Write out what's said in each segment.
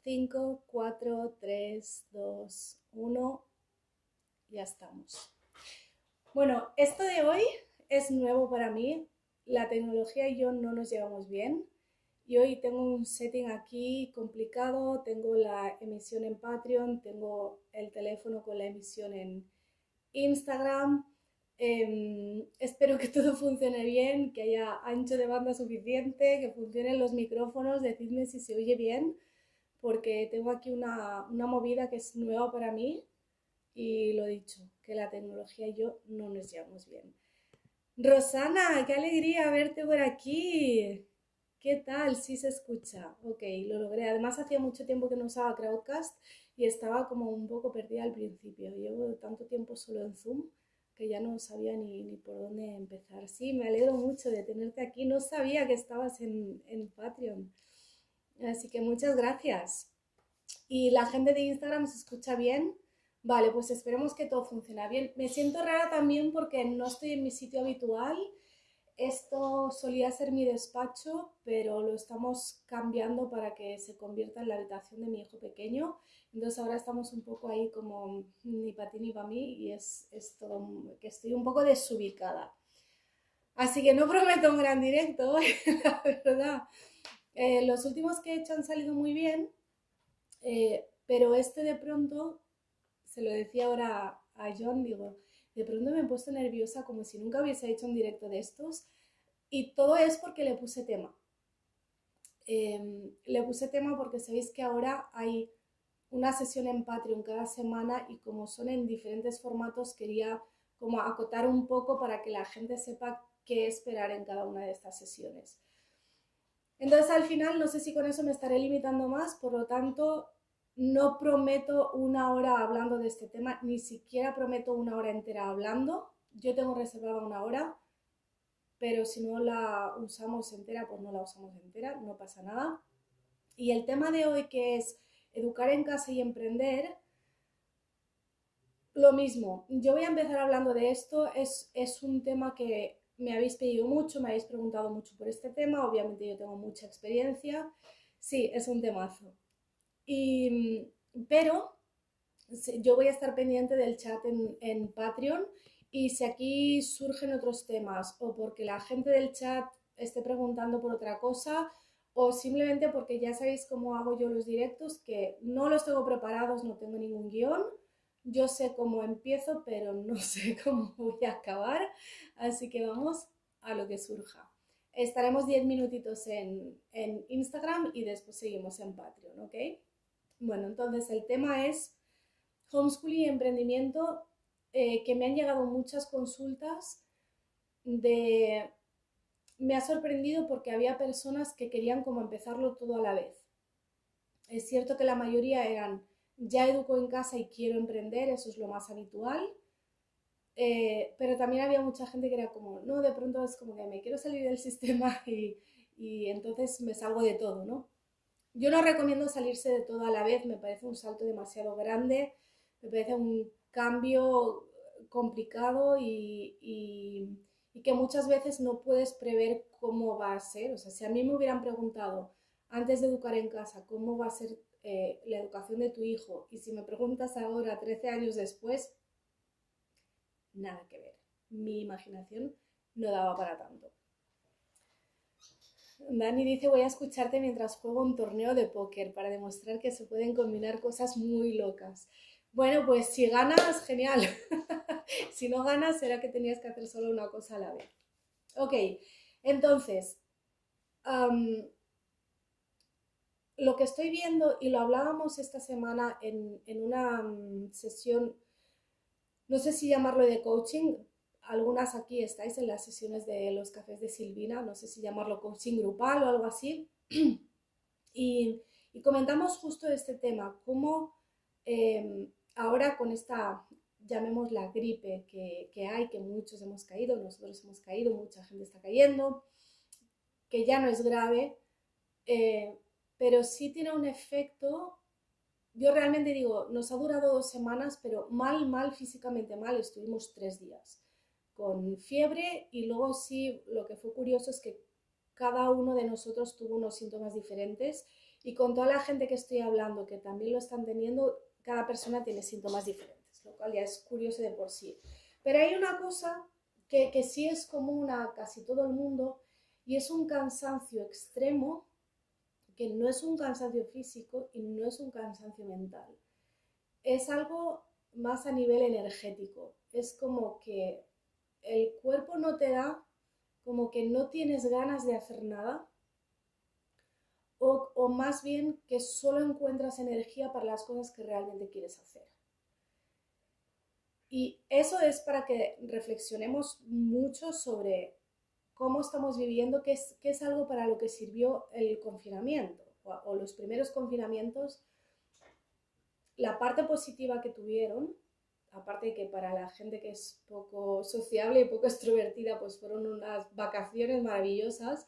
5, 4, 3, 2, 1, ya estamos. Bueno, esto de hoy es nuevo para mí. La tecnología y yo no nos llevamos bien. Y hoy tengo un setting aquí complicado. Tengo la emisión en Patreon, tengo el teléfono con la emisión en Instagram. Espero que todo funcione bien, que haya ancho de banda suficiente, que funcionen los micrófonos. Decidme si se oye bien, porque tengo aquí una movida que es nueva para mí y lo dicho, que la tecnología y yo no nos llevamos bien. Rosana, qué alegría verte por aquí. ¿Qué tal? Sí se escucha. Ok, lo logré. Además hacía mucho tiempo que no usaba Crowdcast y estaba como un poco perdida al principio. Llevo tanto tiempo solo en Zoom que ya no sabía ni por dónde empezar. Sí, me alegro mucho de tenerte aquí. No sabía que estabas en Patreon. Así que muchas gracias. ¿Y la gente de Instagram se escucha bien? Vale, pues esperemos que todo funcione bien. Me siento rara también porque no estoy en mi sitio habitual. Esto solía ser mi despacho, pero lo estamos cambiando para que se convierta en la habitación de mi hijo pequeño. Entonces ahora estamos un poco ahí como ni para ti ni para mí y es todo que estoy un poco desubicada. Así que no prometo un gran directo hoy, la verdad. Los últimos que he hecho han salido muy bien, pero este de pronto, se lo decía ahora a John, digo, de pronto me he puesto nerviosa como si nunca hubiese hecho un directo de estos y todo es porque le puse tema. Le puse tema porque sabéis que ahora hay una sesión en Patreon cada semana y como son en diferentes formatos quería como acotar un poco para que la gente sepa qué esperar en cada una de estas sesiones. Entonces al final no sé si con eso me estaré limitando más, por lo tanto no prometo una hora hablando de este tema, ni siquiera prometo una hora entera hablando. Yo tengo reservada una hora, pero si no la usamos entera, pues no la usamos entera, no pasa nada. Y el tema de hoy, que es educar en casa y emprender, lo mismo. Yo voy a empezar hablando de esto, es un tema que me habéis pedido mucho, me habéis preguntado mucho por este tema, obviamente yo tengo mucha experiencia, sí, es un temazo. Pero yo voy a estar pendiente del chat en Patreon y si aquí surgen otros temas o porque la gente del chat esté preguntando por otra cosa o simplemente porque ya sabéis cómo hago yo los directos, que no los tengo preparados, no tengo ningún guión, yo sé cómo empiezo pero no sé cómo voy a acabar, así que vamos a lo que surja. Estaremos 10 minutitos en Instagram y después seguimos en Patreon, ¿ok? Bueno, entonces el tema es homeschooling y emprendimiento, que me han llegado muchas consultas de... Me ha sorprendido porque había personas que querían como empezarlo todo a la vez. Es cierto que la mayoría eran, ya educo en casa y quiero emprender, eso es lo más habitual, pero también había mucha gente que era como, no, de pronto es como que me quiero salir del sistema y entonces me salgo de todo, ¿no? Yo no recomiendo salirse de todo a la vez, me parece un salto demasiado grande, me parece un cambio complicado y que muchas veces no puedes prever cómo va a ser. O sea, si a mí me hubieran preguntado antes de educar en casa cómo va a ser la educación de tu hijo y si me preguntas ahora, 13 años después, nada que ver. Mi imaginación no daba para tanto. Dani dice, voy a escucharte mientras juego un torneo de póker para demostrar que se pueden combinar cosas muy locas. Bueno, pues si ganas, genial. Si no ganas, será que tenías que hacer solo una cosa a la vez. Ok, entonces, lo que estoy viendo, y lo hablábamos esta semana en una sesión, no sé si llamarlo de coaching, algunas aquí estáis en las sesiones de los cafés de Silvina, no sé si llamarlo coaching grupal o algo así, y, y comentamos justo este tema, cómo ahora con esta, llamémosla gripe que hay, que muchos hemos caído, nosotros hemos caído, mucha gente está cayendo, que ya no es grave, eh, pero sí tiene un efecto. Yo realmente digo, nos ha durado 2 semanas, pero mal, físicamente mal, estuvimos 3 días con fiebre y luego sí, lo que fue curioso es que cada uno de nosotros tuvo unos síntomas diferentes Y con toda la gente que estoy hablando que también lo están teniendo, cada persona tiene síntomas diferentes, lo cual ya es curioso de por sí. Pero hay una cosa que sí es común a casi todo el mundo y es un cansancio extremo, que no es un cansancio físico y no es un cansancio mental. Es algo más a nivel energético. Es como que el cuerpo no te da, como que no tienes ganas de hacer nada, o más bien que solo encuentras energía para las cosas que realmente quieres hacer. Y eso es para que reflexionemos mucho sobre cómo estamos viviendo, qué es algo para lo que sirvió el confinamiento o los primeros confinamientos. La parte positiva que tuvieron, aparte de que para la gente que es poco sociable y poco extrovertida, pues fueron unas vacaciones maravillosas,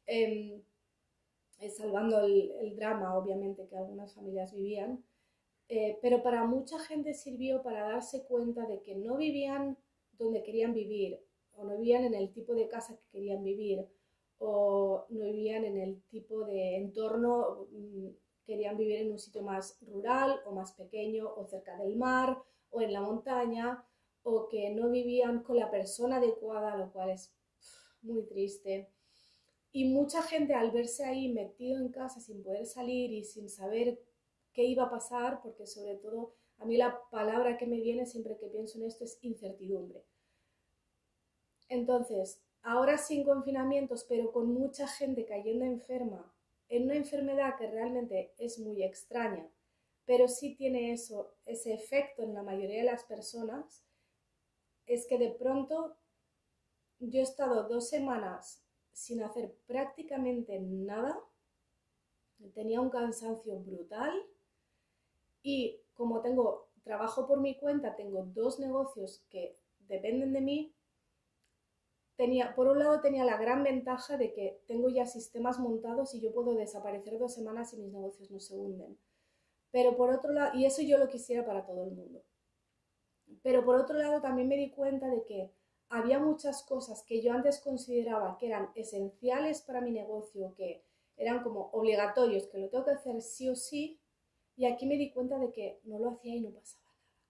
eh, salvando el drama, obviamente, que algunas familias vivían. Pero para mucha gente sirvió para darse cuenta de que no vivían donde querían vivir, o no vivían en el tipo de casa que querían vivir, o no vivían en el tipo de entorno, querían vivir en un sitio más rural o más pequeño, o cerca del mar, o en la montaña, o que no vivían con la persona adecuada, lo cual es muy triste. Y mucha gente al verse ahí metido en casa sin poder salir y sin saber qué iba a pasar, porque sobre todo a mí la palabra que me viene siempre que pienso en esto es incertidumbre. Entonces, ahora sin confinamientos, pero con mucha gente cayendo enferma, en una enfermedad que realmente es muy extraña, pero sí tiene ese efecto en la mayoría de las personas, es que de pronto yo he estado 2 semanas sin hacer prácticamente nada, tenía un cansancio brutal y como tengo trabajo por mi cuenta, tengo 2 negocios que dependen de mí, por un lado tenía la gran ventaja de que tengo ya sistemas montados y yo puedo desaparecer 2 semanas y mis negocios no se hunden. Pero por otro lado, y eso yo lo quisiera para todo el mundo, pero por otro lado también me di cuenta de que había muchas cosas que yo antes consideraba que eran esenciales para mi negocio, que eran como obligatorios, que lo tengo que hacer sí o sí, y aquí me di cuenta de que no lo hacía y no pasaba nada,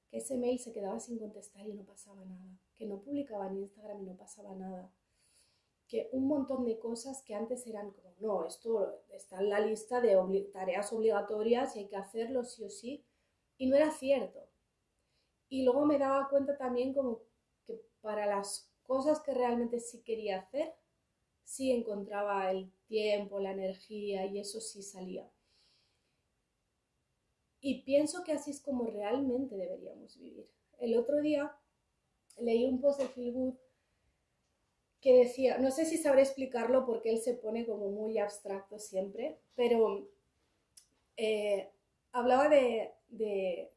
que ese mail se quedaba sin contestar y no pasaba nada, que no publicaba en Instagram y no pasaba nada, que un montón de cosas que antes eran como, no, esto está en la lista de tareas obligatorias y hay que hacerlo sí o sí, y no era cierto. Y luego me daba cuenta también como que para las cosas que realmente sí quería hacer, sí encontraba el tiempo, la energía y eso sí salía. Y pienso que así es como realmente deberíamos vivir. El otro día leí un post de Feel Good que decía, no sé si sabré explicarlo porque él se pone como muy abstracto siempre, pero eh, hablaba de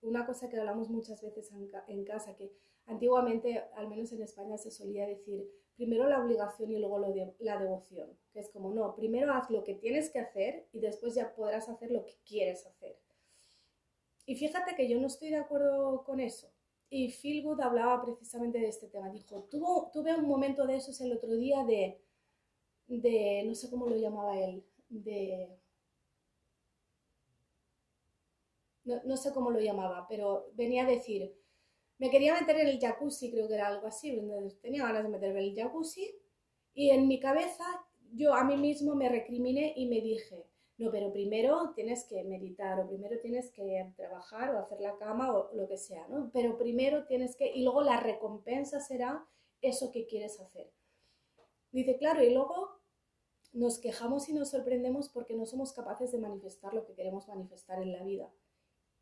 una cosa que hablamos muchas veces en casa, que antiguamente, al menos en España, se solía decir primero la obligación y luego la devoción, que es como, no, primero haz lo que tienes que hacer y después ya podrás hacer lo que quieres hacer. Y fíjate que yo no estoy de acuerdo con eso. Y Phil Good hablaba precisamente de este tema. Dijo, tuve un momento de esos el otro día no sé cómo lo llamaba él, no sé cómo lo llamaba, pero venía a decir, me quería meter en el jacuzzi, creo que era algo así, tenía ganas de meterme en el jacuzzi y en mi cabeza yo a mí mismo me recriminé y me dije, no, pero primero tienes que meditar o primero tienes que trabajar o hacer la cama o lo que sea, ¿no? Pero primero tienes que, y luego la recompensa será eso que quieres hacer. Dice, claro, y luego nos quejamos y nos sorprendemos porque no somos capaces de manifestar lo que queremos manifestar en la vida.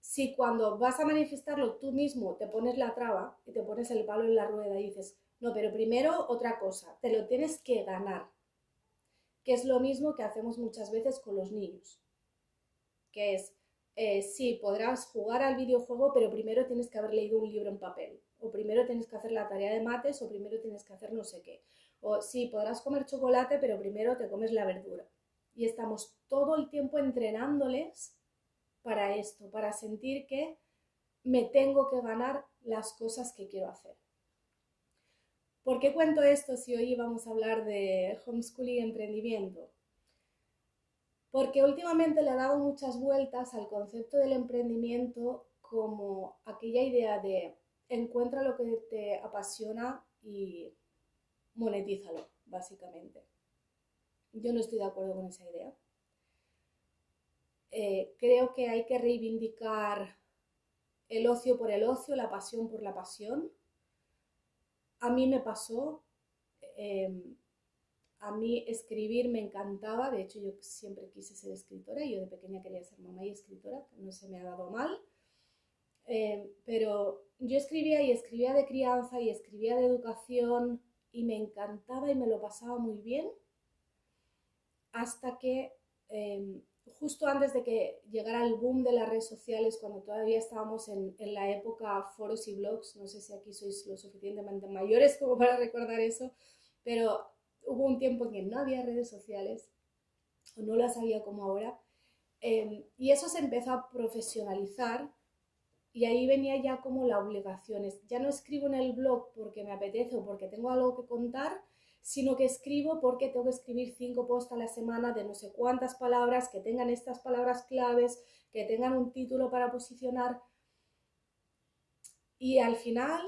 Si cuando vas a manifestarlo tú mismo te pones la traba y te pones el palo en la rueda y dices, no, pero primero otra cosa, te lo tienes que ganar, que es lo mismo que hacemos muchas veces con los niños, que es, sí, podrás jugar al videojuego, pero primero tienes que haber leído un libro en papel, o primero tienes que hacer la tarea de mates, o primero tienes que hacer no sé qué, o sí, podrás comer chocolate, pero primero te comes la verdura. Y estamos todo el tiempo entrenándoles para esto, para sentir que me tengo que ganar las cosas que quiero hacer. ¿Por qué cuento esto si hoy vamos a hablar de homeschooling y emprendimiento? porque últimamente le he dado muchas vueltas al concepto del emprendimiento como aquella idea de encuentra lo que te apasiona y monetízalo, básicamente. Yo no estoy de acuerdo con esa idea. Creo que hay que reivindicar el ocio por el ocio, la pasión por la pasión. A mí me pasó, eh, a mí escribir me encantaba, de hecho yo siempre quise ser escritora, yo de pequeña quería ser mamá y escritora, no se me ha dado mal, pero yo escribía y escribía de crianza y escribía de educación y me encantaba y me lo pasaba muy bien hasta que justo antes de que llegara el boom de las redes sociales, cuando todavía estábamos en la época foros y blogs, no sé si aquí sois lo suficientemente mayores como para recordar eso, pero hubo un tiempo en que no había redes sociales, o no las había como ahora, y eso se empezó a profesionalizar y ahí venía ya como la obligación. Ya no escribo en el blog porque me apetece o porque tengo algo que contar, sino que escribo porque tengo que escribir 5 posts a la semana de no sé cuántas palabras, que tengan estas palabras claves, que tengan un título para posicionar. Y al final,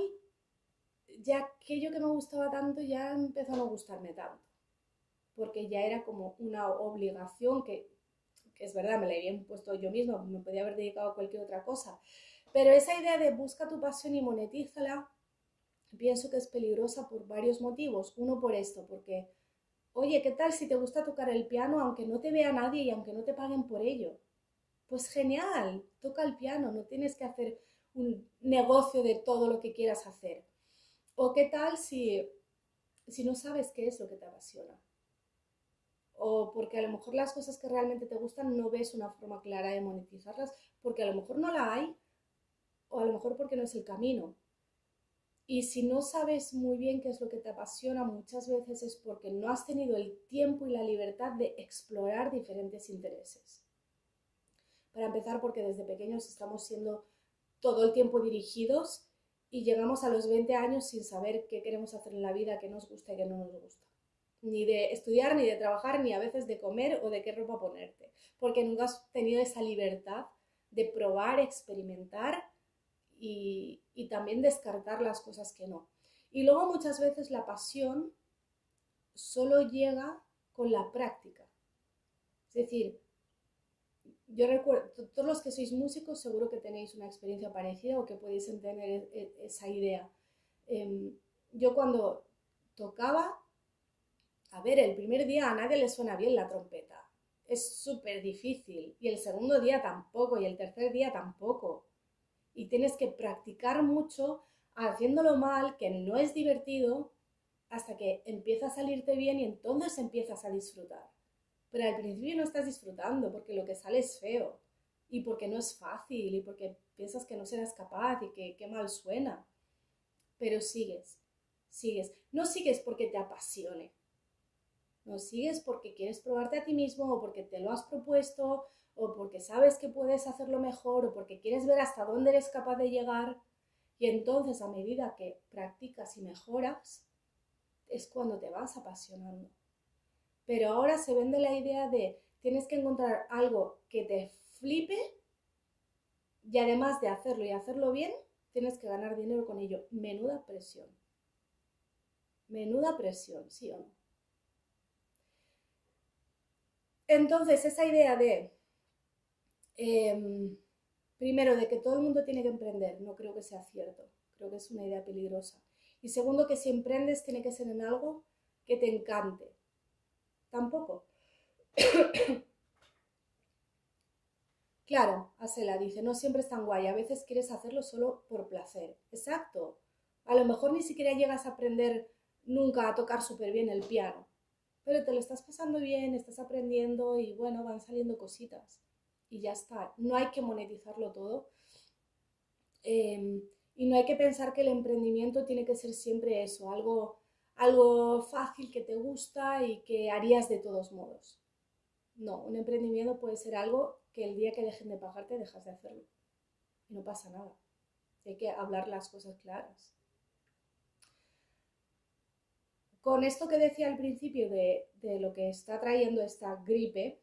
ya aquello que me gustaba tanto ya empezó a no gustarme tanto, porque ya era como una obligación que es verdad, me la había impuesto yo misma, me podía haber dedicado a cualquier otra cosa. Pero esa idea de busca tu pasión y monetízala, pienso que es peligrosa por varios motivos. Uno, por esto, porque, oye, ¿qué tal si te gusta tocar el piano aunque no te vea nadie y aunque no te paguen por ello? Pues genial, toca el piano, no tienes que hacer un negocio de todo lo que quieras hacer. O qué tal si no sabes qué es lo que te apasiona. O porque a lo mejor las cosas que realmente te gustan no ves una forma clara de monetizarlas, porque a lo mejor no la hay, o a lo mejor porque no es el camino. Y si no sabes muy bien qué es lo que te apasiona, muchas veces es porque no has tenido el tiempo y la libertad de explorar diferentes intereses. Para empezar, porque desde pequeños estamos siendo todo el tiempo dirigidos y llegamos a los 20 años sin saber qué queremos hacer en la vida, qué nos gusta y qué no nos gusta. Ni de estudiar, ni de trabajar, ni a veces de comer o de qué ropa ponerte. Porque nunca has tenido esa libertad de probar, experimentar y también descartar las cosas que no. Y luego muchas veces la pasión solo llega con la práctica. Es decir, yo recuerdo, todos los que sois músicos seguro que tenéis una experiencia parecida o que podéis tener esa idea. Yo cuando tocaba, a ver, el primer día a nadie le suena bien la trompeta. Es súper difícil. Y el segundo día tampoco. Y el tercer día tampoco. Y tienes que practicar mucho haciéndolo mal, que no es divertido, hasta que empieza a salirte bien y entonces empiezas a disfrutar. Pero al principio no estás disfrutando porque lo que sale es feo y porque no es fácil y porque piensas que no serás capaz y que mal suena. Pero sigues, sigues. No sigues porque te apasione. No sigues porque quieres probarte a ti mismo o porque te lo has propuesto o porque sabes que puedes hacerlo mejor o porque quieres ver hasta dónde eres capaz de llegar. Y entonces a medida que practicas y mejoras es cuando te vas apasionando. Pero ahora se vende la idea de tienes que encontrar algo que te flipe y además de hacerlo y hacerlo bien, tienes que ganar dinero con ello. Menuda presión. Menuda presión, ¿sí o no? Entonces, esa idea de, primero, de que todo el mundo tiene que emprender, no creo que sea cierto. Creo que es una idea peligrosa. Y segundo, que si emprendes tiene que ser en algo que te encante. Tampoco. Claro, Asela dice, no siempre es tan guay, a veces quieres hacerlo solo por placer. Exacto. A lo mejor ni siquiera llegas a aprender nunca a tocar súper bien el piano, pero te lo estás pasando bien, estás aprendiendo y bueno, van saliendo cositas. Y ya está. No hay que monetizarlo todo. Y no hay que pensar que el emprendimiento tiene que ser siempre eso, algo fácil que te gusta y que harías de todos modos. No, un emprendimiento puede ser algo que el día que dejen de pagarte dejas de hacerlo. Y no pasa nada. Hay que hablar las cosas claras. Con esto que decía al principio de lo que está trayendo esta gripe,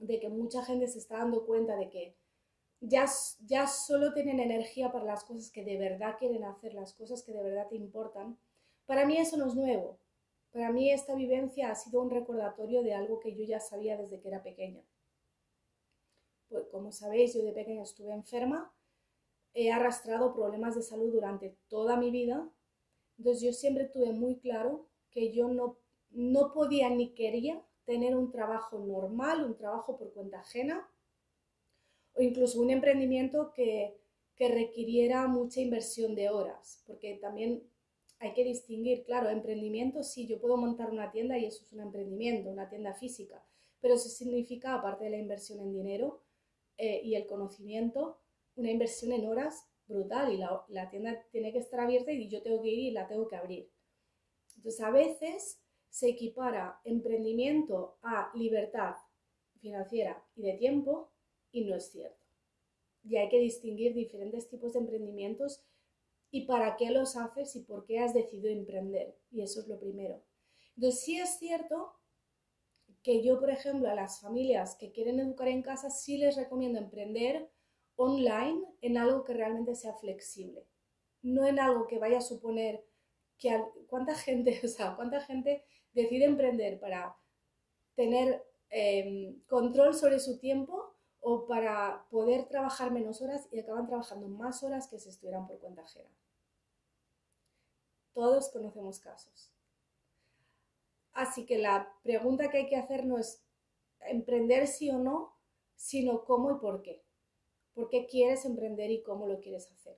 de que mucha gente se está dando cuenta de que ya solo tienen energía para las cosas que de verdad quieren hacer, las cosas que de verdad te importan. Para mí eso no es nuevo. Para mí esta vivencia ha sido un recordatorio de algo que yo ya sabía desde que era pequeña. Pues como sabéis, yo de pequeña estuve enferma, he arrastrado problemas de salud durante toda mi vida, entonces yo siempre tuve muy claro que yo no podía ni quería tener un trabajo normal, un trabajo por cuenta ajena, o incluso un emprendimiento que requiriera mucha inversión de horas, porque también hay que distinguir, claro, emprendimiento, sí, yo puedo montar una tienda y eso es un emprendimiento, una tienda física, pero eso significa, aparte de la inversión en dinero y el conocimiento, una inversión en horas brutal y la tienda tiene que estar abierta y yo tengo que ir y la tengo que abrir. Entonces, a veces se equipara emprendimiento a libertad financiera y de tiempo y no es cierto. Y hay que distinguir diferentes tipos de emprendimientos y para qué los haces y por qué has decidido emprender. Y eso es lo primero. Entonces, sí es cierto que yo, por ejemplo, a las familias que quieren educar en casa, sí les recomiendo emprender online en algo que realmente sea flexible. No en algo que vaya a suponer que cuánta gente, o sea, cuánta gente decide emprender para tener control sobre su tiempo o para poder trabajar menos horas y acaban trabajando más horas que si estuvieran por cuenta ajena. Todos conocemos casos. Así que la pregunta que hay que hacer no es emprender sí o no, sino cómo y por qué. ¿Por qué quieres emprender y cómo lo quieres hacer?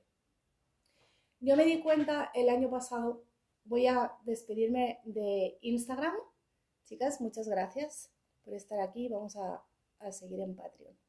Yo me di cuenta el año pasado, voy a despedirme de Instagram. Chicas, muchas gracias por estar aquí. Vamos a seguir en Patreon.